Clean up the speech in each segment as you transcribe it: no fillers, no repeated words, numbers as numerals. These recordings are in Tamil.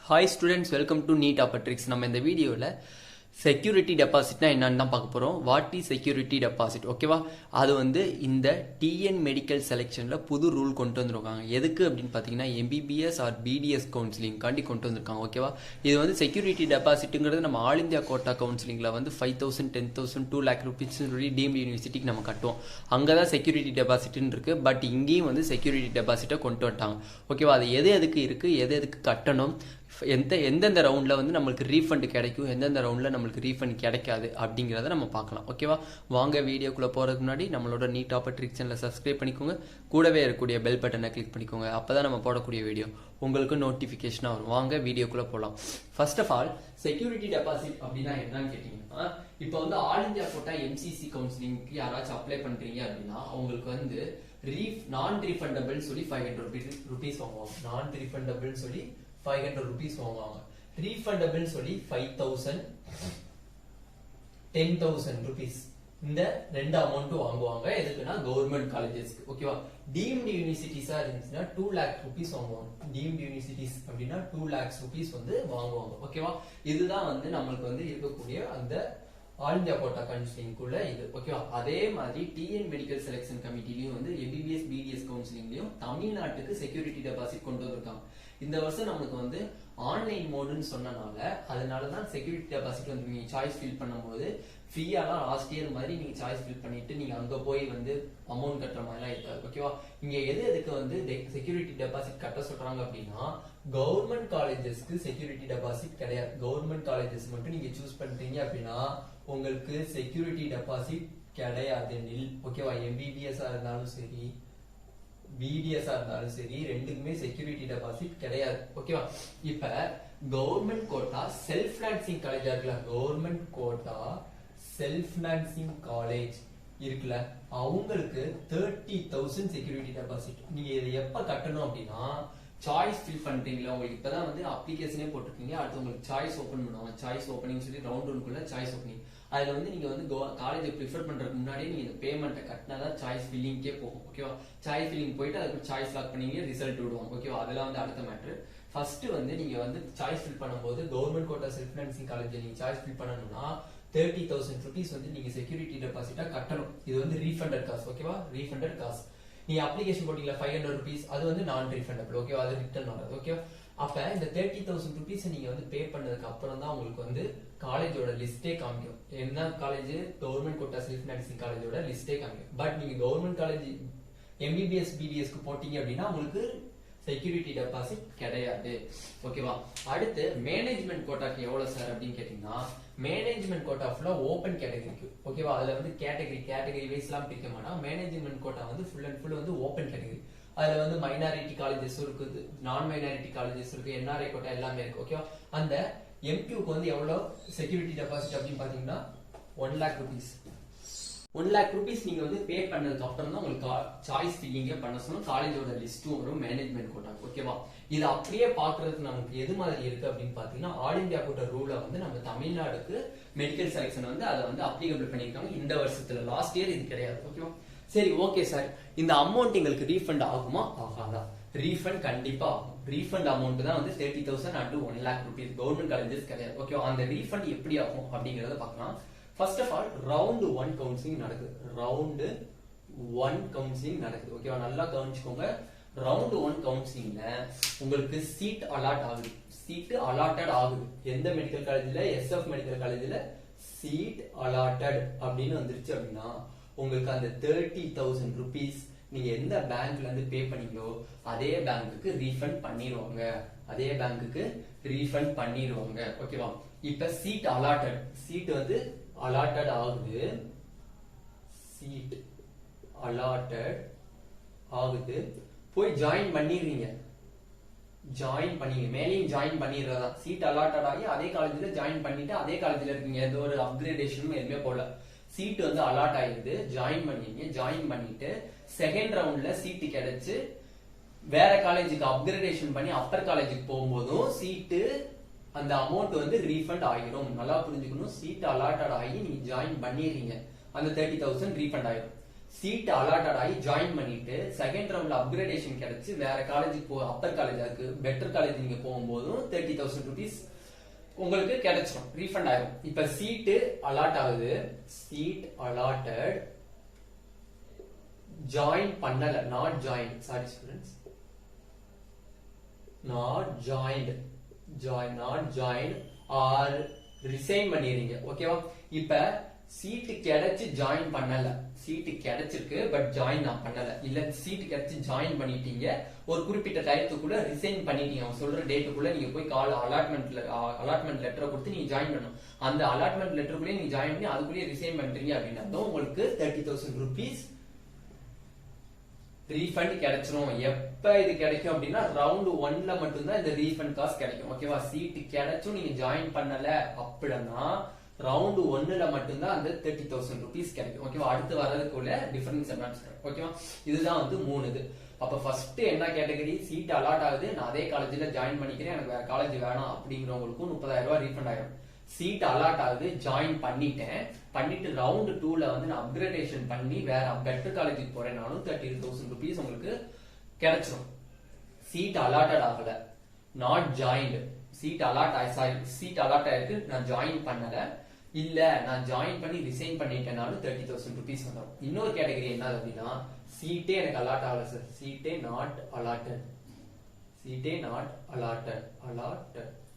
Hi students, welcome to Neet Tricks. நம்ம இந்த வீடியோல செக்யூரிட்டி டெபாசிட்னா என்னன்னு தான் பார்க்க போறோம். What is security deposit? ஓகேவா? அது வந்து இந்த டிஎன் மெடிக்கல் செலெக்ஷன்ல புது ரூல் கொண்டு வந்திருக்காங்க. எதுக்கு அப்படின்னு பார்த்தீங்கன்னா எம்பிபிஎஸ் ஆர் பிடிஎஸ் கவுன்சிலிங் காண்டி கொண்டு வந்திருக்காங்க. ஓகேவா? இது வந்து செக்யூரிட்டி டெபாசிட்ங்கிறது நம்ம ஆல் இந்தியா கோட்டா கவுன்சிலிங்ல வந்து 5,000, 10,000, 2 lakh rupees சொல்லி டீம்டு யூனிவர்சிட்டிக்கு நம்ம கட்டுவோம். அங்கே தான் செக்யூரிட்டி டெபாசிட்னு இருக்கு. பட் இங்கேயும் வந்து செக்யூரிட்டி டெபாசிட்டை கொண்டு வந்துட்டாங்க. ஓகேவா? அது எதுக்கு இருக்கு, எதுக்கு கட்டணும், எந்தெந்த ரவுண்டில் வந்து நம்மளுக்கு ரீஃபண்ட் கிடைக்கும், எந்தெந்த ரவுண்டில் நம்மளுக்கு ரீஃபண்ட் கிடைக்காது அப்படிங்கிறத நம்ம பார்க்கலாம். ஓகேவா? வாங்க வீடியோக்குள்ளே போகிறதுக்கு முன்னாடி நம்மளோட நீட் ட்ரிக்ஸ் சேனலை சப்ஸ்கிரைப் பண்ணிக்கோங்க. கூடவே இருக்கக்கூடிய பெல் பட்டனை கிளிக் பண்ணிக்கோங்க. அப்போ தான் நம்ம போடக்கூடிய வீடியோ உங்களுக்கு நோட்டிஃபிகேஷனாக வரும். வாங்க வீடியோக்குள்ளே போகலாம். First of all security deposit அப்படின்னா என்னன்னு கேட்டிங்கன்னா, இப்போ வந்து ஆல் இந்தியா கோட்டா எம்சிசி கவுன்சிலிங்க்கு யாராச்சும் அப்ளை பண்ணுறீங்க அப்படின்னா அவங்களுக்கு வந்து நான் ரீஃபண்டபிள் சொல்லி 500 rupees வாங்குவாங்க. நான் ரீஃபண்டபிள் சொல்லி 500 rupees வாங்குவாங்க. ரீஃபண்டபிள் சொல்லி 5,000, 10,000 rupees இந்த ரெண்டு அமௌண்ட் வாங்குவாங்க. எதுக்குன்னா கவர்மெண்ட் காலேஜஸ்க்கு. ஓகேவா? டீம்டு யூனிவர்சிட்டிஸா இருந்துச்சுன்னா 2 lakh rupees வாங்குவாங்க. டீம்டு யூனிவர்சிட்டிஸ் அப்படின்னா 2 lakhs rupees வந்து வாங்குவாங்க. ஓகேவா? இதுதான் வந்து நம்மளுக்கு வந்து இருக்கக்கூடிய அந்த ஆல் இந்தியா கோட்டா கவுன்சிலிங்குள்ள இது. ஓகேவா? அதே மாதிரி டிஎன் மெடிக்கல் செலெக்ஷன் கமிட்டிலையும் வந்து எம்பிபிஎஸ் பிடிஎஸ் கவுன்சிலிங்லயும் தமிழ்நாட்டுக்கு செக்யூரிட்டி டெபாசிட் கொண்டு வந்திருக்காங்க. இந்த வருஷம் நமக்கு வந்து ஆன்லைன் மோடுன்னு சொன்னனால அதனாலதான் செக்யூரிட்டி டெபாசிட் வந்து நீங்க சாய்ஸ் ஃபில் பண்ணும்போது ஃப்ரீயாலாம் லாஸ்ட் இயர் மாதிரி நீங்க சாய்ஸ் ஃபில் பண்ணிட்டு நீங்க அங்க போய் வந்து அமௌண்ட் கட்டுற மாதிரிலாம் இருக்காது. ஓகேவா? இங்க எதுக்கு வந்து செக்யூரிட்டி டெபாசிட் கட்ட சொல்றாங்க அப்படின்னா கவர்மெண்ட் காலேஜஸ்க்கு செக்யூரிட்டி டெபாசிட் கிடையாது. கவர்மெண்ட் காலேஜஸ் மட்டும் நீங்க சூஸ் பண்றீங்க அப்படின்னா உங்களுக்கு செக்யூரிட்டி டெபாசிட் கிடையாது. ஓகேவா? எம்பிபிஎஸ் இருந்தாலும் சரி, பிடிஎஸ் இருந்தாலும் சரி, ரெண்டுக்குமே செக்யூரிட்டி டெபாசிட் கிடையாது. ஓகேவா? இப்ப கவர்மெண்ட் கோட்டா செல்ஃப் பினான்சிங் காலேஜா இருக்குல்ல, government quota self financing college இருக்குல்ல, அவங்களுக்கு 30,000 செக்யூரிட்டி டெபாசிட். நீங்க இதை எப்ப கட்டணும் அப்படின்னா சாய்ஸ் ஃபில் பண்றீங்களா, உங்களுக்கு இப்பதான் வந்து அப்ளிகேஷனே போட்டிருக்கீங்க, அடுத்து உங்களுக்கு சாய்ஸ் ஓபன் பண்ணுவாங்க. சாய்ஸ் ஓப்பனிங் சொல்லி ரவுண்ட் ஒன்குள்ள சாய்ஸ் ஓப்பனிங். அதுல வந்து நீங்க வந்து காலேஜை ப்ரிஃபர் பண்றதுக்கு முன்னாடியே நீங்க இந்த பேமெண்ட்டை கட்டினாதான் சாய்ஸ் ஃபில்லிங்கே போகும். ஓகேவா? சாய்ஸ் ஃபில்லிங் போயிட்டு அதுக்கு சாய்ஸ் லாக் பண்ணீங்க, ரிசல்ட் விடுவாங்க. ஓகேவா? அதெல்லாம் வந்து அடுத்த மேட்ரு. ஃபர்ஸ்ட் வந்து நீங்க வந்து சாய்ஸ் ஃபில் பண்ணும்போது government quota self financing college நீங்க சாய்ஸ் ஃபில் பண்ணணும்னா 30,000 rupees வந்து நீங்க செக்யூரிட்டி டெபாசிட்டா கட்டணும். இது வந்து ரீஃபண்டட் காசு. ஓகேவா? ரீஃபண்டட் காசு. நீங்க அப்ளிகேஷன் போட்டீங்களா 500 rupees, அது வந்து நான் ரீஃபண்டபிள். ஓகேவா? அது ரிட்டர்ன் ஆகாது. ஓகேவா? அப்ப இந்த 30,000 rupees நீங்க வந்து பே பண்ணதுக்கு அப்புறம் தான் உங்களுக்கு வந்து காலேஜோட லிஸ்டே காமிக்கும். என்ன college? Government quota self financing காலேஜோட லிஸ்டே காமிக்கும். பட் நீங்க கவர்மெண்ட் காலேஜ் எம்பிபிஎஸ் பிடிஎஸ்க்கு போட்டீங்க அப்படின்னா உங்களுக்கு செக்யூரிட்டி டெபாசிட் கிடையாது. ஓகேவா? அடுத்து மேனேஜ்மெண்ட் கோட்டாக்கு எவ்வளவு சார் அப்படின்னு கேட்டீங்கன்னா மேனேஜ்மெண்ட் கோட்டா ஃபுல்லா ஓபன் கேட்டகரிக்கு. ஓகேவா? அதுல வந்து கேட்டகரி வைஸ் எல்லாம் பிரிக்க மாட்டோம். மேனேஜ்மெண்ட் கோட்டா வந்து ஃபுல் அண்ட் ஃபுல் வந்து ஓபன் கேட்டகரி. அதுல வந்து மைனாரிட்டி காலேஜஸ் இருக்குது, நான் மைனாரிட்டி காலேஜஸ் இருக்கு, என்ஆர்ஐ கோட்டா எல்லாமே இருக்கு. ஓகேவா? அந்த எம்கியூக்கு வந்து எவ்வளவு செக்யூரிட்டி டெபாசிட் அப்படின்னு பாத்தீங்கன்னா 1 lakh rupees. 1 lakh rupees நீங்க வந்து பே பண்ணதுக்கு அப்புறம் தான் உங்களுக்கு சாய்ஸ் ஃபில்லிங்கே பண்ண சொல்லணும். காலேஜோட லிஸ்டும் வரும் மேனேஜ்மெண்ட் கோட்டா. ஓகேவா? இது அப்படியே பாக்குறதுக்கு நமக்கு எது மாதிரி இருக்கு அப்படின்னு பாத்தீங்கன்னா ஆல் இந்தியா கோட்டா ரூல வந்து நம்ம தமிழ்நாடுக்கு மெடிக்கல் செலெக்ஷன் வந்து அதை வந்து அப்ளிகபிள் பண்ணிருக்காங்க இந்த வருஷத்துல. லாஸ்ட் இயர் இது கிடையாது. ஓகேவா? சரி, ஓகே சார், இந்த அமௌண்ட் எங்களுக்கு ரீஃபண்ட் ஆகுமா ஆகாதா? ரீஃபண்ட் கண்டிப்பா ஆகும். ரீஃபண்ட் அமௌண்ட் தான் வந்து 30,000 and 1 lakh rupees. Government colleges கிடையாது. ஓகேவா? அந்த ரீஃபண்ட் எப்படி ஆகும் அப்படிங்கறத பார்க்கலாம். First of all round 1 counselling நடக்குது. ரவுண்ட் 1 கவுன்சிலிங் நடக்குது. ஓகேவா? நல்லா கவனிச்சுக்கோங்க. ரவுண்ட் 1 கவுன்சிலிங்ல உங்களுக்கு சீட் அலாட் ஆகுது. சீட் அலாட்டட் ஆகுது. எந்த மெடிக்கல் காலேஜ்ல? எஸ்எஃப் மெடிக்கல் காலேஜ்ல சீட் அலாட்டட் அப்படின்னு வந்துருச்சு அப்படின்னா உங்களுக்கு அந்த 30,000 rupees நீங்க எந்த பேங்க்ல இருந்து பே பண்ணீங்களோ அதே பேங்க்குக்கு ரீஃபண்ட் பண்ணிடுவாங்க. அதே பேங்க்குக்கு ரீஃபண்ட் பண்ணிடுவாங்க. ஓகேவா? இப்ப சீட் அலாட்டட், சீட் வந்து அலாட்டட் ஆகுது. சீட் அலாட்டட் ஆகுது. போய் ஜாயின் பண்ணிடுவீங்க. ஜாயின் பண்ணீங்க, மேலேயும் ஜாயின் பண்ணிடுறதா. சீட் அலாட்டட் ஆகி அதே காலேஜ்ல ஜாயின் பண்ணிட்டு அதே காலேஜ்ல இருக்கீங்க. எந்த ஒரு அப்கிரேடேஷனும் எதுவுமே போல. சீட் வந்து அலாட் ஆயிடுது. ஜாயின் பண்ணீங்க. ஜாயின் பண்ணிட்டு செகண்ட் ரவுண்ட்ல சீட்டு கிடைச்சு வேற காலேஜுக்கு அப்கிரேடேஷன் பண்ணி அப்பர் காலேஜுக்கு போகும்போதும் சீட்டு அந்த அமௌண்ட் வந்து ரீஃபண்ட் ஆகிரும். நல்லா புரிஞ்சுக்கணும். சீட் அலாட்டட் ஆகி நீங்க ஜாயின் பண்ணிடுறீங்க, அந்த 30,000 ரீஃபண்ட் ஆயிடும். சீட் அலாட்டட் ஆகி ஜாயின் பண்ணிட்டு செகண்ட் ரவுண்ட்ல அப்கிரேடேஷன் கிடைச்சு வேற காலேஜுக்கு அப்பர் காலேஜ் அதுக்கு பெட்டர் காலேஜ் நீங்க போகும்போதும் 30,000 rupees உங்களுக்கு கிடைச்சிடும், ரீஃபண்ட் ஆகும். இப்ப சீட் அலாட் ஆகுது, சீட் அலாட்டட், ஜாயின் பண்ணல, not join, sorry students, not joined, not join or resign பண்ணிடுறீங்க. ஓகேவா? இப்ப சீட் கிடைச்சு ஜாயின் பண்ணல, சீட் கிடைச்சிருக்கு பட் ஜாயின் நான் பண்ணல, இல்ல சீட் கிடைச்சு ஜாயின் பண்ணிட்டீங்க, ஒரு குறிப்பிட்ட டயத்துக்குள்ள ரிசைன் பண்ணிட்டீங்க, அவங்க சொல்ற டேட்டுக்குள்ள நீங்க போய் அலாட்மெண்ட் லெட்டரை கொடுத்து நீங்க ஜாயின் பண்ணணும். அந்த அலாட்மெண்ட் லெட்டருக்குள்ளே நீங்க ஜாயின் பண்ணி அதுக்குள்ளேயே ரிசைன் பண்றீங்க அப்படின்னா உங்களுக்கு 30,000 rupees ரீஃபண்ட் கிடைச்சிரும். எப்ப இது கிடைக்கும் அப்படின்னா ரவுண்ட் 1ல மட்டும்தான் இந்த ரீஃபண்ட் காசு கிடைக்கும். ஓகேவா? சீட் கிடைச்சும் நீங்க ஜாயின் பண்ணல அப்படின்னா ரவுண்ட் 1ல மட்டும்தான் அந்த 30,000 rupees கிடைக்கும். ஓகேவா? அடுத்து வரதுக்குள்ள டிஃபரன்ஸ் என்னன்னு சொல்றேன். ஓகேவா? இதுதான் வந்து 3 இது. அப்ப ஃபர்ஸ்ட் என்ன கேட்டகரி, சீட் அலாட் ஆகுது, நான் அதே காலேஜ்ல ஜாயின் பண்ணிக்கிறேன், எனக்கு வேற காலேஜ் வேணாம் அப்படிங்கிறவங்களுக்கும் 30,000 ரூபாய் ரீஃபண்ட் ஆயிடும். சீட் அலாட் ஆகுது, ஜாயின் பண்ணிட்டு ரவுண்ட் 2ல வந்து நான் அப்கிரேடேஷன் பண்ணி வேற பெட்டர் காலேஜுக்கு போறேன்னாலும் 30,000 rupees உங்களுக்கு கிடைச்சிடும். சீட் அலாட்டட் ஆகல, நாட் ஜாயின்ட், சீட் அலாட் ஆயிருக்கு, நான் ஜாயின் பண்ணல, இல்ல நான் ஜாயின் பண்ணி ரிசைன் பண்ணிட்டேனாலும் 30,000 rupees வந்துடும். இன்னொரு கேட்டகரி என்ன அப்படின்னா, சீட்டே எனக்கு அலாட் ஆகல சார், சீட்டே நாட் அலாட்டட்,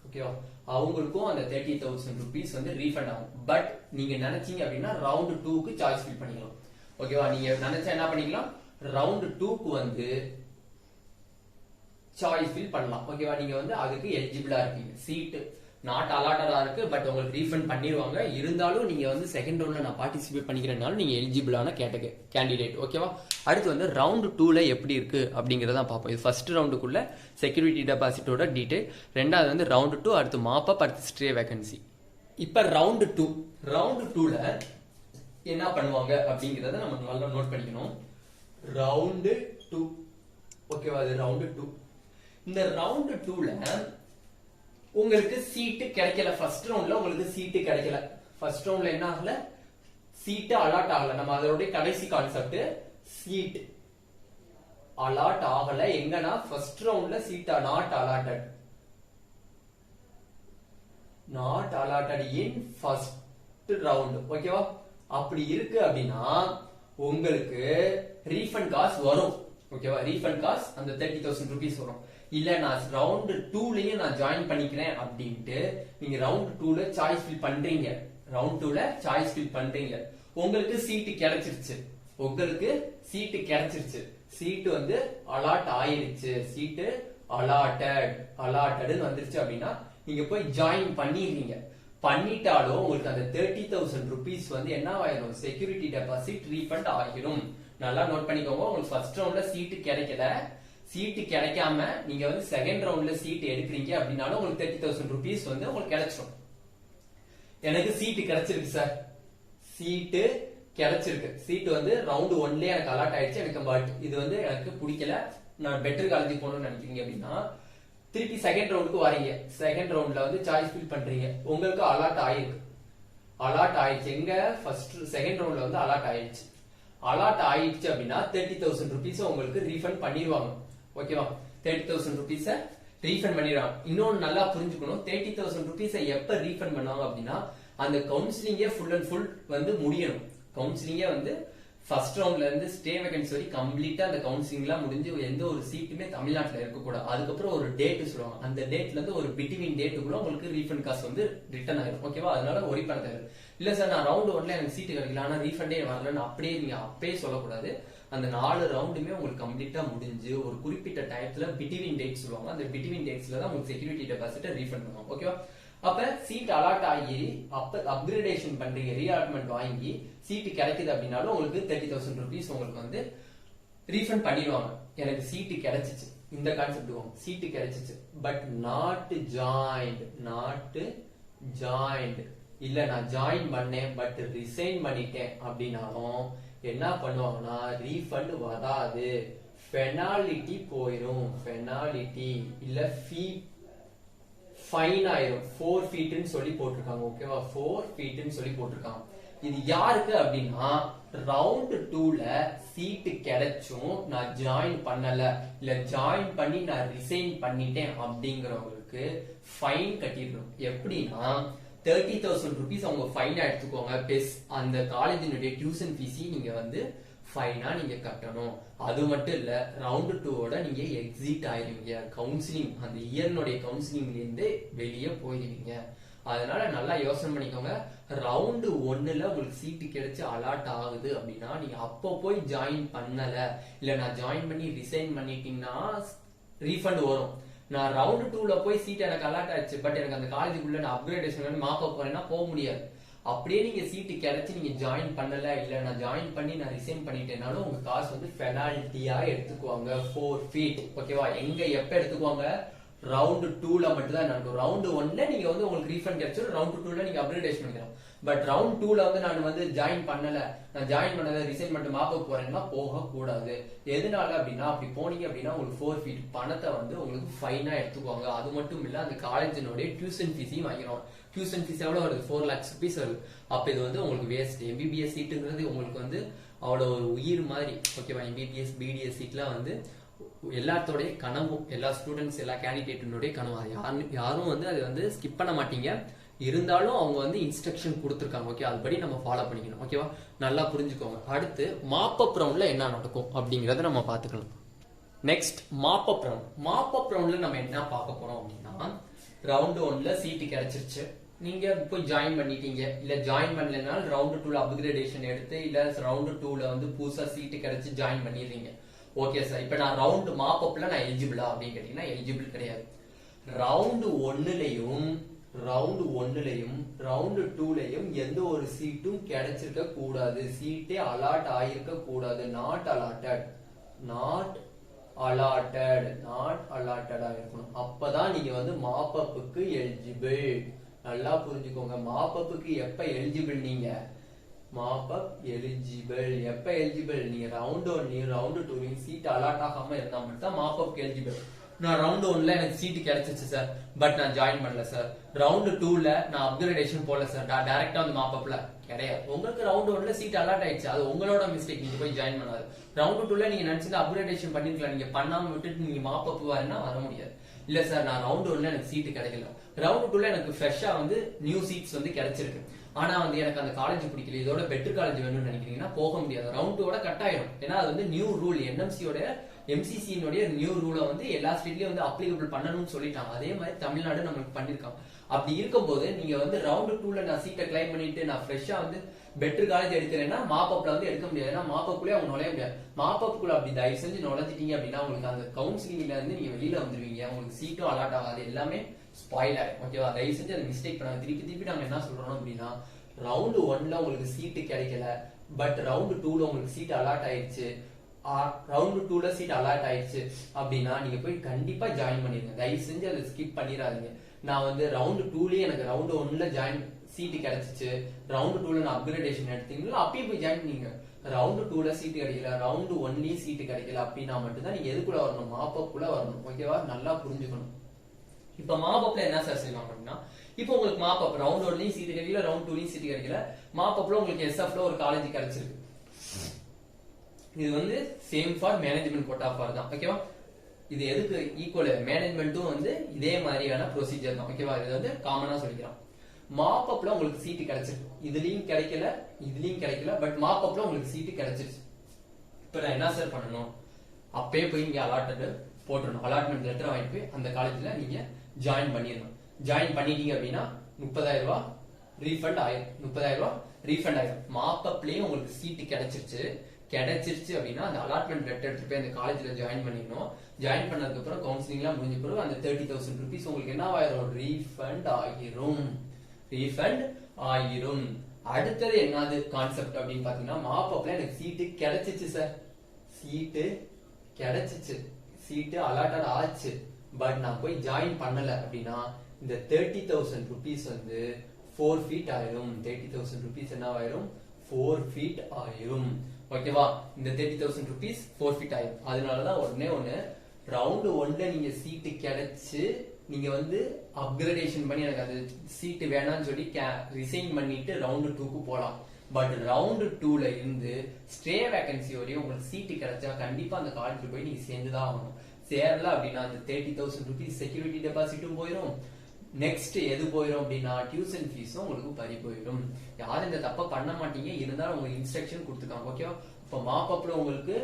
ஓகேவா? அவங்களுக்கும் அந்த 30,000 rupees வந்து ரீஃபண்ட் ஆகும். பட் நீங்க நினைச்சீங்க அப்படின்னா ரவுண்ட் 2க்கு சாய்ஸ் ஃபில் பண்ணிக்கலாம். ஓகேவா? நீங்க நினைச்சா என்ன பண்ணிக்கலாம், ரவுண்ட் 2க்கு வந்து சாய்ஸ் ஃபில் பண்ணலாம். ஓகேவா? நீங்க வந்து அதுக்கு எலிஜிபிளா இருக்கீங்க. சீட் நாட் அலாட்டடா இருக்கு பட் உங்களுக்கு ரீஃபண்ட் பண்ணிடுவாங்க, இருந்தாலும் நீங்க வந்து செகண்ட் ரவுண்ட்ல நான் பார்ட்டிசிபேட் பண்ணிக்கிறனாலும் நீங்க எலிஜிபிளான கேண்டிடேட். ஓகேவா? அடுத்து வந்து ரவுண்ட் 2ல எப்படி இருக்கு அப்படிங்கறத பார்ப்போம். இது ஃபர்ஸ்ட் ரவுண்டுக்குள்ள செக்யூரிட்டி டெபாசிட்டோட டீடைல், ரெண்டாவது வந்து ரவுண்ட் 2, அடுத்து மாப்பப், அடுத்து ஸ்ட்ரே வேகன்சி. இப்ப ரவுண்ட் 2ல என்ன பண்ணுவாங்க அப்படிங்கறத நம்ம நல்லா நோட் பண்ணிக்கணும். ரவுண்ட் 2, ஓகேவா? இது ரவுண்ட் 2. இந்த ரவுண்ட் 2ல உங்களுக்கு சீட்டு கிடைக்கல, ஃபர்ஸ்ட் ரவுண்ட்ல உங்களுக்கு சீட்டு கிடைக்கல, ஃபர்ஸ்ட் ரவுண்ட்ல என்ன ஆகல, சீட்டு அலாட் ஆகல. நம்ம அதோட கடைசி கான்செப்ட், சீட் அலாட் ஆகல எங்கன்னா ஃபர்ஸ்ட் ரவுண்ட்ல seat not allotted in first round. ஓகேவா? அப்படி இருக்கு அப்படின்னா உங்களுக்கு ரீஃபண்ட் காசு வரும். ஓகேவா? ரீஃபண்ட் காசு அந்த 30,000 rupees வரும். இல்ல நான் ரவுண்ட் 2லயே நான் ஜாயின் பண்ணிக்கிறேன் அப்படின்ட்டு நீங்க ரவுண்ட் 2ல சாய்ஸ் ஃபில் பண்றீங்க, உங்களுக்கு சீட்டு கிடைச்சிருச்சு, சீட்டு வந்து அலாட் ஆயிருச்சு, சீட்டு அலாட்டட் வந்துருச்சு அப்படின்னா நீங்க போய் ஜாயின் பண்ணிட்டாலும் உங்களுக்கு அந்த 30,000 rupees வந்து என்ன ஆயிரும், செக்யூரிட்டி டெபாசிட் ரீஃபண்ட் ஆகிரும். நல்லா நோட் பண்ணிக்கோங்க. உங்களுக்கு ஃபர்ஸ்ட் ரவுண்ட்ல சீட்டு கிடைக்கல, சீட்டு கிடைக்காம நீங்க வந்து செகண்ட் ரவுண்ட்ல சீட் எடுக்கிறீங்க அப்படின்னாலும் உங்களுக்கு 30,000 rupees வந்து உங்களுக்கு கிடைச்சிடும். எனக்கு சீட்டு கிடைச்சிருக்கு சார், சீட்டு வந்து ரவுண்ட் 1லயே எனக்கு அலாட் ஆயிடுச்சு, எனக்கு பட் இது வந்து எனக்கு பிடிக்கல, நான் பெட்டர் காலேஜ் போகணும்னு நினைக்கிறீங்க அப்படின்னா திருப்பி செகண்ட் ரவுண்டுக்கு வரீங்க, செகண்ட் ரவுண்ட்ல வந்து சாய்ஸ் ஃபில் பண்றீங்க, உங்களுக்கு அலாட் ஆயிடுச்சு, எங்க ஃபர்ஸ்ட் செகண்ட் ரவுண்ட்ல வந்து அலாட் ஆயிடுச்சு அப்படின்னா 30,000 rupees உங்களுக்கு ரீஃபண்ட் பண்ணிடுவாங்க. ஓகேவா? 30,000 rupees ரீஃபண்ட் பண்ணிடுவாங்க. இன்னொன்னு நல்லா புரிஞ்சுக்கணும், 30,000 rupees எப்ப ரீஃபண்ட் பண்ணுவாங்க அப்படின்னா அந்த கவுன்சிலிங்கே ஃபுல் அண்ட் ஃபுல் வந்து முடியணும். கவுன்சிலிங்கே வந்து ஃபர்ஸ்ட் ரவுண்ட்ல இருந்து ஸ்டே வேகன்சி வரை கம்ப்ளீட்டா அந்த கவுன்சிலிங் எல்லாம் முடிஞ்சு எந்த ஒரு சீட்டுமே தமிழ்நாட்டுல இருக்கக்கூடாது. அதுக்கப்புறம் ஒரு டேட் சொல்லுவாங்க, அந்த டேட்ல இருந்து ஒரு பிட்வீன் டேட்டுக்குள்ள உங்களுக்கு ரீஃபண்ட் காசு வந்து ரிட்டர்ன் ஆயிடும். ஓகேவா? அதனால ஒரி பண்ண தேவை இல்ல சார், நான் ரவுண்ட் 1ல எனக்கு சீட்டு கிடைக்கல ஆனா ரீஃபண்டே வரலன்னு அப்படியே நீங்க அப்பயே சொல்லக்கூடாது. அந்த 4 ரவுண்டுமே உங்களுக்கு கம்ப்ளீட்டா முடிஞ்சு ஒரு குறிப்பிட்ட டயத்துல பிட்வீன் டேட் சொல்லுவாங்க, அந்த பிட்வீன் டேட்ஸ்ல தான் உங்களுக்கு செக்யூரிட்டி டெபாசிட் ரீஃபண்ட் பண்ணுவாங்க. ஓகேவா? அப்ப சீட் அலாட் ஆகி அப்கிரேடேஷன் பண்றீங்க, ரீஅலாட்மெண்ட் வாங்கி சீட்டு கிடைக்குது அப்படின்னாலும் உங்களுக்கு 30,000 rupees உங்களுக்கு வந்து ரீஃபண்ட் பண்ணிடுவாங்க. எனக்கு சீட்டு கிடைச்சிச்சு, இந்த கான்செப்ட் சீட்டு கிடைச்சிச்சு பட் நாட் ஜாயின்ட், இல்ல நான் ஜாயின் பண்ணேன் பட் ரிசைன் பண்ணிட்டேன் அப்படின்னாலும் என்ன பண்ணுவாங்கன்னா ரீஃபண்ட் வராது, பெனால்டி போயிடும், இல்ல ஃபீ ஃபைன் ஆயிரும், 4 feet சொல்லி போட்டிருக்காங்க. ஓகேவா? 4 feet சொல்லி போட்டிருக்காங்க. இது யாருக்கு அப்படின்னா ரவுண்ட் 2ல சீட் கிடைச்சும் நான் ஜாயின் பண்ணல இல்ல ஜாயின் பண்ணி நான் ரிசைன் பண்ணிட்டேன் அப்படிங்கிறவங்களுக்கு ஃபைன் கட்டிடணும். எப்படின்னா 30,000 rupees அவங்க ஃபைனா எடுத்துக்கோங்க. பிளஸ் அந்த காலேஜினுடைய டியூஷன் ஃபீஸி நீங்க வந்து ஃபைனா நீங்க கட்டணும். அது மட்டும் இல்ல ரவுண்ட் 2ஓட நீங்க எக்ஸிட் ஆயிருவீங்க. கவுன்சிலிங் அந்த இயர்னுடைய கவுன்சிலிங்ல இருந்து வெளியே போயிருவீங்க. அதனால நல்லா யோசனை பண்ணிக்கோங்க. ரவுண்ட் 1ல உங்களுக்கு சீட்டு கிடைச்சு அலாட் ஆகுது அப்படின்னா நீங்க அப்போ போய் ஜாயின் பண்ணல இல்ல நான் ஜாயின் பண்ணி ரிசைன் பண்ணிட்டீங்கன்னா ரீஃபண்ட் வரும். நான் ரவுண்ட் 2ல போய் சீட் எனக்கு அலாட் ஆயிடுச்சு பட் எனக்கு அந்த காலேஜுக்குள்ள நான் அப்கிரேடேஷன் மாப்ப போறேன்னா போக முடியாது. அப்படியே நீங்க சீட்டு கிடைச்சு நீங்க ஜாயின் பண்ணல இல்ல நான் ஜாயின் பண்ணி நான் ரிசைன் பண்ணிட்டேனாலும் உங்க காசு வந்து பெனால்ட்டியா எடுத்துக்குவாங்க 4 feet. ஓகேவா? எங்க எப்ப எடுத்துக்குவாங்க? ரவுண்ட் 2ல மட்டும் தான் நடக்கும். ரவுண்ட் 1ல நீங்க வந்து உங்களுக்கு ரீஃபண்ட் கிடைச்சிடும். ரவுண்ட் 2ல நீங்க அப்கிரேடேஷன் பண்ணிக்கலாம். பட் ரவுண்ட் 2ல வந்து நான் வந்து ஜாயின் பண்ணல நான் ஜாயின் பண்ணல ரிசைன் பண்ணிட்டு மாப்ப போறேன்னா போக கூடாது. எதனால அப்படின்னா அப்படி போனீங்க அப்படின்னா உங்களுக்கு 4 feet பணத்தை வந்து உங்களுக்கு ஃபைனா எடுத்துக்குவாங்க. அது மட்டும் இல்ல அந்த காலேஜினுடைய டியூஷன் ஃபீஸையும் வாங்கிடுவாங்க. டியூஷன் ஃபீஸ் எவ்வளவு வருது? 4 lakhs rupees வருது. அப்ப இது வந்து உங்களுக்கு வேஸ்ட். எம்பிபிஎஸ் சீட்டுங்கிறது உங்களுக்கு வந்து அவ்வளவு ஒரு உயிர் மாதிரி. ஓகேவா? எம்பிபிஎஸ் பிடிஎஸ் சீட்லாம் வந்து எல்லாத்தோடைய கனவும் எல்லா ஸ்டூடெண்ட்ஸ் எல்லா கேண்டிடேட்டினுடைய கனவு. யாரும் வந்து அதை வந்து ஸ்கிப் பண்ண மாட்டீங்க. இருந்தாலும் அவங்க வந்து இன்ஸ்ட்ரக்ஷன் கொடுத்துருக்காங்க. ஓகே, அதுபடி நம்ம ஃபாலோ பண்ணிக்கணும். ஓகேவா? நல்லா புரிஞ்சுக்கோங்க. அடுத்து மாப்பப் ரவுண்ட்ல என்ன நடக்கும் அப்படிங்கறத நம்ம பாத்துக்கலாம். Next mop-up round. மாப்பப் ரவுண்ட்ல நம்ம என்ன பார்க்க போறோம் அப்படின்னா ரவுண்ட் 1ல சீட்டு கிடைச்சிருச்சு. நீங்க போய் ஜாயின் பண்ணிட்டீங்க இல்ல ஜாயின் பண்ணலனாலும் ரவுண்ட் 2ல அப்கிரேடேஷன் எடுத்து இல்ல ரவுண்ட் 2ல வந்து புதுசா சீட்டு கிடைச்சு ஜாயின் பண்ணிடுறீங்க. ஓகே சார், இப்ப நான் ரவுண்ட் மாப்பப்ல நான் எலிஜிபிளா அப்படின்னு கேட்டீங்கன்னா எலிஜிபிள் கிடையாது. ரவுண்ட் 1லயும் ரவுண்ட் 2லயும் எந்த ஒரு சீட்டும் கிடைச்சிருக்க கூடாது. சீட்டே அலாட் ஆயிருக்க கூடாது. நாட் அலாட்டடா இருக்கணும். அப்பதான் நீங்க வந்து மாப்பப்புக்கு எலிஜிபிள். நல்லா புரிஞ்சுக்கோங்க. மாப்பப்புக்கு எப்ப எலிஜிபிள்? நீங்க மாப்பப் எலிஜிபிள் எப்ப எலிஜிபிள்? நீங்க ரவுண்ட் 1 ரவுண்ட் 2 சீட் அலாட் ஆகாம இருந்தா மட்டும் தான் மாப்பப்க்கு எலிஜிபிள். நான் ரவுண்ட் 1ல எனக்கு சீட்டு கிடைச்சிச்சு சார் பட் நான் ஜாயின் பண்ணல சார். ரவுண்ட் 2ல நான் அப்கிரேடேஷன் போடல சார். டைரக்டா வந்து மாப்பப்ல கிடையாது. உங்களுக்கு ரவுண்ட் 1ல சீட் அலாட் ஆயிடுச்சு. அது உங்களோட மிஸ்டேக். நீங்க போய் ஜாயின் பண்ணாது. ரவுண்ட் 2ல நீங்க நினைச்சது அப்கிரேடேஷன் பண்ணிருக்கலாம். நீங்க பண்ணாம விட்டுட்டு நீங்க மாப்பப் வரேன்னா வர முடியாது. இல்ல சார் நான் ரவுண்ட் 1ல எனக்கு சீட்டு கிடைக்கல. ரவுண்ட் 2ல எனக்கு ஃப்ரெஷ்ஷா வந்து நியூ சீட்ஸ் வந்து கிடைச்சிருக்கு. ஆனா வந்து எனக்கு அந்த காலேஜ் பிடிக்கல, இதோட பெட்டர் காலேஜ் வேணும்னு நினைக்கிறீங்கன்னா போக முடியாது. ரவுண்ட் 2ஓட கட் ஆயிடும். ஏன்னா அது வந்து நியூ ரூல். என்எம்சியோட எம்சிசியினுடைய நியூ ரூலை வந்து எல்லா ஸ்டேட்லயும் வந்து அப்ளிகபிள் பண்ணணும்னு சொல்லிட்டாங்க. அதே மாதிரி தமிழ்நாடு நமக்கு பண்ணிருக்காங்க. அப்படி இருக்கும்போது நீங்க வந்து ரவுண்ட் 2ல நான் சீட்டை கிளைம் பண்ணிட்டு நான் ஃப்ரெஷ்ஷா வந்து பெட்டர் காலேஜ் எடுக்கிறேன்னா மாப்பப்ல வந்து எடுக்க முடியாது. ஏன்னா மாப்பப்புக்குள்ளே அவங்க நுழைய முடியாது. மாப்பப்புக்குள்ள அப்படி தயவு செஞ்சு நுழைஞ்சிட்டீங்க அப்படின்னா உங்களுக்கு அந்த கவுன்சிலிங்ல இருந்து நீங்க வெளியில வந்துருவீங்க. உங்களுக்கு சீட்டும் அலாட் ஆகாது. எல்லாமே ஸ்பாயில் ஆகும். ஓகேவா? தயவு செஞ்சு அதை மிஸ்டேக் பண்ணாங்க. திருப்பி நாங்க என்ன சொல்றோம் அப்படின்னா ரவுண்ட் 1ல உங்களுக்கு சீட்டு கிடைக்கல பட் ரவுண்ட் 2ல உங்களுக்கு சீட் அலாட் ஆயிடுச்சு. ரவுண்ட் 2ல சீட் அலாட் ஆயிடுச்சு அப்படின்னா நீங்க போய் கண்டிப்பா ஜாயின் பண்ணிருங்க. தயவு செஞ்சு அதை ஸ்கிப் பண்ணிடாதீங்க. நான் வந்து ரவுண்ட் 2லயே எனக்கு ரவுண்ட் 1ல ஜாயின் சீட்டு கிடைச்சிச்சு. ரவுண்ட் 2ல நான் அப்கிரேடேஷன் எடுத்தீங்களா அப்பயே போய் ஜாயின் பண்ணீங்க. ரவுண்ட் 2ல சீட்டு கிடைக்கல ரவுண்ட் 1லயும் சீட்டு கிடைக்கல அப்படின்னா மட்டும்தான் நீங்க எதுக்குள்ள வரணும்? மாப்பப்புக்குள்ள வரணும். ஓகேவா? நல்லா புரிஞ்சுக்கணும். இப்ப மாப்பப்ல என்ன சார் செய்வாங்க அப்படின்னா இப்போ உங்களுக்கு மாப்பப் ரவுண்ட் 1லயும் சீட்டு கிடைக்கல ரவுண்ட் 2லயும் சீட்டு கிடைக்கல. மாப்பப்ல உங்களுக்கு எஸ்எஃப்ல ஒரு காலேஜ் கிடைச்சிருக்கு. இது வந்து same for management quota for தான். ஓகேவா? இது எதுக்கு ஈக்குவல்? மேனேஜ்மெண்ட்டும் வந்து இதே மாதிரியான ப்ரொசீஜர் தான். ஓகேவா? இது வந்து காமனா சொல்லிக்கிறோம். மாப்பப்ல உங்களுக்கு சீட்டு கிடைச்சிருக்கு. இதுலயும் கிடைக்கல பட் மாப்பப்ல உங்களுக்கு சீட்டு கிடைச்சிருச்சு. இப்ப நான் என்ன சார் பண்ணணும்? அப்பயே போய் நீங்க அலாட்டட் போட்டுடணும். அலாட்மெண்ட் லெட்டர் வாங்கிட்டு போய் அந்த காலேஜ்ல நீங்க ஜாயின் பண்ணிடணும். ஜாயின் பண்ணிட்டீங்க அப்படின்னா 30,000 ரூபாய் ரீஃபண்ட் ஆயிரும். 30,000 ரூபாய் ரீஃபண்ட் ஆயிரும். மாப்பப்லயே உங்களுக்கு சீட்டு கிடைச்சிருச்சு அப்படின்னா அந்த அலாட்மெண்ட் லெட்டர் எடுத்துட்டு போய் அந்த காலேஜ்ல ஜாயின் பண்ணிடணும். ஜாயின் பண்ணதுக்கு அப்புறம் கவுன்சிலிங்லாம் முடிஞ்ச பிறகு அந்த 30,000 rupees உங்களுக்கு என்ன ஆயிரும்? ரீஃபண்ட் ஆகிரும். அடுத்தது என்னது கான்செப்ட் அப்படின்னு பாத்தீங்கன்னா மாப்பப்ல எனக்கு சீட்டு கிடைச்சிச்சு சார். சீட்டு அலாட்டட் ஆச்சு பட் நான் போய் ஜாயின் பண்ணல அப்படின்னா இந்த 30,000 rupees வந்து 4 feet ஆயிரும். 30,000 rupees என்ன ஆயிரும்? 4 feet ஆயிரும். ஓகேவா? இந்த 30,000 rupees 4 feet ஆயிரும். அதனாலதான் ஒண்ணு ரவுண்ட் 1ல நீங்க சீட்டு கிடைச்சு நீங்க வந்து அப்கிரேடேஷன் பண்ணி எனக்கு அந்த சீட்டு வேணாம்னு சொல்லி ரிசைன் பண்ணிட்டு ரவுண்ட் 2க்கு போலாம். பட் ரவுண்ட் 2ல இருந்து ஸ்ட்ரே வேகன்சி வரையும் உங்களுக்கு சீட்டு கிடைச்சா கண்டிப்பா அந்த காலேஜ்ல போய் நீங்க சேர்ந்துதான் ஆகணும். சேரல அப்படின்னா அந்த 30,000 rupees செக்யூரிட்டி டெபாசிட்டும் போயிடும். நெக்ஸ்ட் எது போயிடும் அப்படின்னா டியூஷன் ஃபீஸும் உங்களுக்கு பறி போயிடும். யாரும் இந்த தப்ப பண்ண மாட்டீங்க, இருந்தாலும் உங்களுக்கு இன்ஸ்ட்ரக்ஷன் கொடுத்துருக்காங்க. ஓகேவா? இப்போ மாப்பப்ல உங்களுக்கு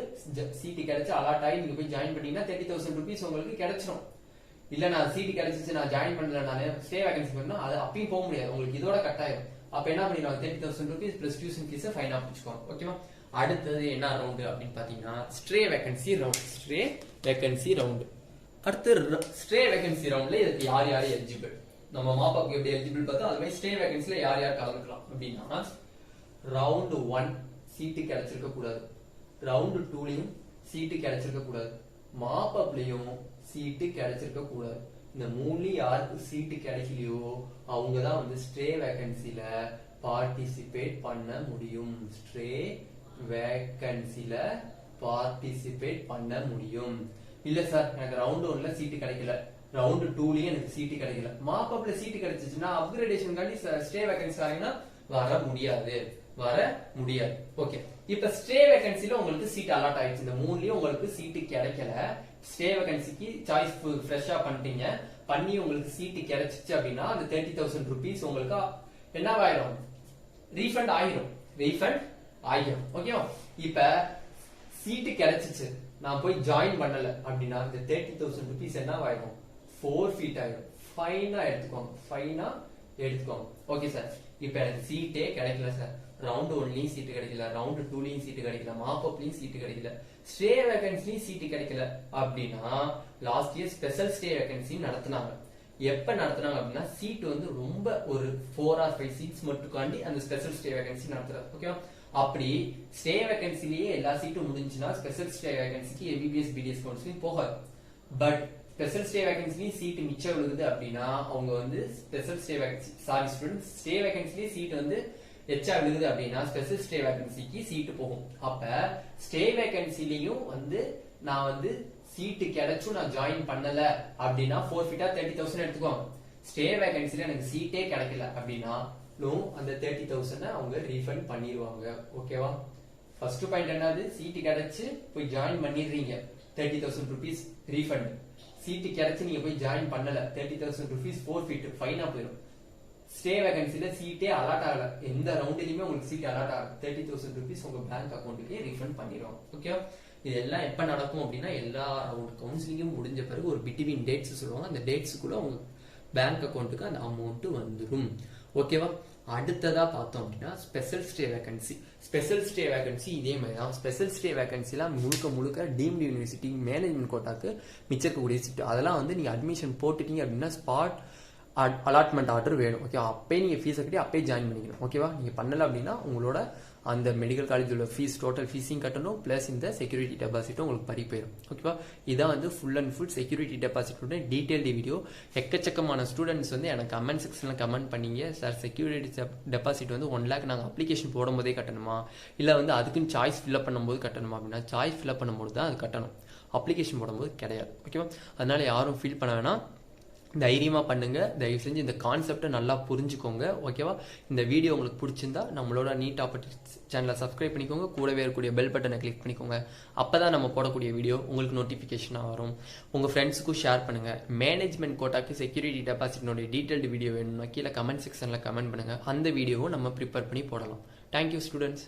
சீட்டு கிடைச்சு அலாட் ஆகி நீங்க போய் ஜாயின் பண்ணீங்கன்னா 30,000 rupees உங்களுக்கு கிடைச்சிடும். இல்ல நான் சீட்டு கிடைச்சிச்சு நான் ஜாயின் பண்ணல, நான் ஸ்டே வேகன்சி பண்ணா அது அப்பயும் போக முடியாது, உங்களுக்கு இதோட கட்டாயம். அப்ப என்ன பண்ணிடுவாங்க, 30,000 rupees பிளஸ் டியூஷன் ஃபீஸ் ஃபைனா பிடிச்சுக்கோங்க. ஓகேவா? அடுத்தது என்ன ரவுண்டு அப்படின்னு பாத்தீங்கன்னா stray vacancy round. Stray vacancy round. அடுத்து ஸ்ட்ரே வேகன்சி ரவுண்ட்ல இதுக்கு யார் யார் எலிஜிபிள், நம்ம மாப்பாக்கு எப்படி எலிஜிபிள் பார்த்தா அது மாதிரி ஸ்ட்ரே வேகன்சில யார் யார் கலந்துக்கலாம் அப்படின்னா ரவுண்ட் 1 சீட்டு கிடைச்சிருக்க கூடாது, ரவுண்ட் 2லயும் சீட்டு கிடைச்சிருக்க கூடாது, மாப்பப்லயும் சீட்டு கிடைச்சிருக்க கூடாது. இந்த மூணுலயும் யாருக்கு சீட்டு கிடைக்கலையோ அவங்க தான் வந்து ஸ்ட்ரே வேகன்சில பார்ட்டிசிபேட் பண்ண முடியும். ஸ்ட்ரே வேகன்சில பார்ட்டிசிபேட் பண்ண முடியும். இல்ல சார் எனக்கு ரவுண்ட் 1ல சீட்டு கிடைக்கல, ரவுண்ட் 2லயும் எனக்கு சீட்டு கிடைக்கல, மாப்பப்ல சீட்டு கிடைச்சிச்சுன்னா அப்கிரேடேஷன் காண்டி ஸ்டே வேகன்சி ஆகினா வர முடியாது, வர முடியாது. ஓகே, இப்ப ஸ்டே வேகன்சில உங்களுக்கு சீட் அலாட் ஆயிடுச்சு, இந்த மூணுலயும் உங்களுக்கு சீட்டு கிடைக்கல, ஸ்டே வேகன்சிக்கு சாய்ஸ் ஃப்ரெஷ்ஷா பண்ணிட்டீங்க, பண்ணி உங்களுக்கு சீட்டு கிடைச்சிச்சு அப்படின்னா அந்த 30,000 rupees உங்களுக்கு என்னவாயிரும், ரீஃபண்ட் ஆயிரும், ரீஃபண்ட் ஆயிரும். ஓகேவா? இப்ப சீட்டு கிடைச்சிச்சு நான் போய் ஜாயின் பண்ணல அப்படின்னா இந்த 30,000 rupees என்னவாயிரும், 4 feet ஆயிரும், ஃபைனா எடுத்துக்கோங்க, ஃபைனா எடுத்துக்கோங்க. ஓகே சார், இப்ப எனக்கு சீட்டே கிடைக்கல சார், ரவுண்ட் 1லயும் சீட்டு கிடைக்கல, ரவுண்ட் 2லயும் சீட்டு கிடைக்கல, மாப்பப்லயும் சீட்டு கிடைக்கல, ஸ்டே வேகன்சிலயும் சீட்டு கிடைக்கல அப்படின்னா last year special stray vacancy நடத்தினாங்க. எப்ப நடத்துனாங்க அப்படின்னா சீட் வந்து ரொம்ப ஒரு 4 or 5 seats மட்டுக்காண்டி அந்த ஸ்பெஷல் ஸ்டே வேகன்சி நடத்துறாங்க. ஓகேவா? அப்படி ஸ்டே வேகன்சிலேயே எல்லா சீட்டும் முடிஞ்சுன்னா ஸ்பெஷல் ஸ்டே வேகன்சிக்கு எம்பிபிஎஸ் பிடிஎஸ் கவுன்சிலிங் போகாது. பட் ஸ்பெஷல் ஸ்டே வேகன்சிலயும் சீட் மிச்சம் விழுகுது அப்படின்னா அவங்க வந்து special stray vacancy sorry students stray வேகன்சிலேயே சீட் வந்து எச்சா விழுகுது அப்படின்னா ஸ்பெஷல் ஸ்டே வேகன்சிக்கு சீட்டு போகும். அப்ப ஸ்டே வேகன்சிலையும் வந்து நான் வந்து சீட்டு கிடைச்சும் நான் ஜாயின் பண்ணல அப்படின்னா 4 feet 30,000 எடுத்துக்கோங்க. ஸ்டே வேகன்சில எனக்கு சீட்டே கிடைக்கல அப்படின்னா அந்த 30,000 அவங்க ரீஃபண்ட் பண்ணிடுவாங்க. ஓகேவா? ஃபர்ஸ்ட் பாயிண்ட் என்னது, சீட்டு கிடைச்சு போய் ஜாயின் பண்ணிடுறீங்க, 30,000 rupees ரீஃபண்ட். சீட்டு கிடைச்சு நீங்க போய் ஜாயின் பண்ணல, 30,000 rupees 4 feet ஃபைனா போயிடும். ஸ்டே வேகன்சில சீட்டே அலாட் ஆகல, எந்த ரவுண்ட்லயுமே உங்களுக்கு சீட் அலாட் ஆகல, 30,000 rupees உங்க பேங்க் அக்கௌண்ட்டுக்கு ரீஃபண்ட் பண்ணிடுவாங்க. ஓகேவா? இதெல்லாம் எப்ப நடக்கும் அப்படின்னா எல்லா ரவுண்ட் கவுன்சிலிங்கும் முடிஞ்ச பிறகு ஒரு பிட்வீன் டேட்ஸ் சொல்லுவாங்க, அந்த டேட்ஸ்க்குள்ள உங்க பேங்க் அக்கௌண்ட்டுக்கு அந்த அமௌண்ட் வந்துடும். ஓகேவா? அடுத்ததா பார்த்தோம் அப்படின்னா special stray vacancy. Special stray vacancy இதே மாதிரி தான். ஸ்பெஷல் ஸ்டே வேகன்சிலாம் முழுக்க முழுக்க டீம்டு யூனிவர்சிட்டி மேனேஜ்மெண்ட் கோட்டாக்கு மிச்சக்கூடிய சீட். அதெல்லாம் வந்து நீங்க அட்மிஷன் போட்டுட்டீங்க அப்படின்னா ஸ்பாட் அலாட்மெண்ட் ஆர்டர் வேணும். ஓகே, அப்பயே நீங்க ஃபீஸை கட்டி அப்பயே ஜாயின் பண்ணிக்கணும். ஓகேவா? நீங்க பண்ணல அப்படின்னா உங்களோட அந்த மெடிக்கல் காலேஜ் உள்ள ஃபீஸ் டோட்டல் ஃபீஸையும் கட்டணும், பிளஸ் இந்த செக்யூரிட்டி டெபாசிட்டும் உங்களுக்கு பறி போயிடும். ஓகேவா? இதான் வந்து ஃபுல் அண்ட் ஃபுல் செக்யூரிட்டி டெபாசிட்டோட டீடைல்டு வீடியோ. எக்கச்சக்கமான ஸ்டூடெண்ட்ஸ் வந்து எனக்கு கமெண்ட் செக்ஷன்ல கமெண்ட் பண்ணீங்க, சார் செக்யூரிட்டி டெபாசிட் வந்து 1 lakh நாங்கள் அப்ளிகேஷன் போடும் போதே கட்டணுமா, இல்லை வந்து அதுக்குன்னு சாய்ஸ் ஃபில்அப் பண்ணும்போது கட்டணுமா அப்படின்னா சாய்ஸ் ஃபில்அப் பண்ணும்போது தான் அது கட்டணும், அப்ளிகேஷன் போடும்போது கிடையாது. ஓகேவா? அதனால யாரும் ஃபீல் பண்ண வேணாம், தைரியமா பண்ணுங்க. தயவு செஞ்சு இந்த கான்செப்டை நல்லா புரிஞ்சுக்கோங்க. ஓகேவா? இந்த வீடியோ உங்களுக்கு பிடிச்சிருந்தா நம்மளோட நீட் ஆப்பர்ச்சுனிட்டிஸ் சேனலை சப்ஸ்கிரைப் பண்ணிக்கோங்க, கூடவே இருக்கக்கூடிய பெல் பட்டனை கிளிக் பண்ணிக்கோங்க. அப்பதான் நம்ம போடக்கூடிய வீடியோ உங்களுக்கு நோட்டிபிகேஷனாக வரும். உங்க ஃப்ரெண்ட்ஸுக்கும் ஷேர் பண்ணுங்க. மேனேஜ்மெண்ட் கோட்டாக்கு செக்யூரிட்டி டெபாசிட்னுடைய டீடைல்டு வீடியோ வேணும்னா கீழே கமெண்ட் செக்ஷன்ல கமெண்ட் பண்ணுங்க, அந்த வீடியோவும் நம்ம ப்ரிப்பேர் பண்ணி போடலாம். Thank you students.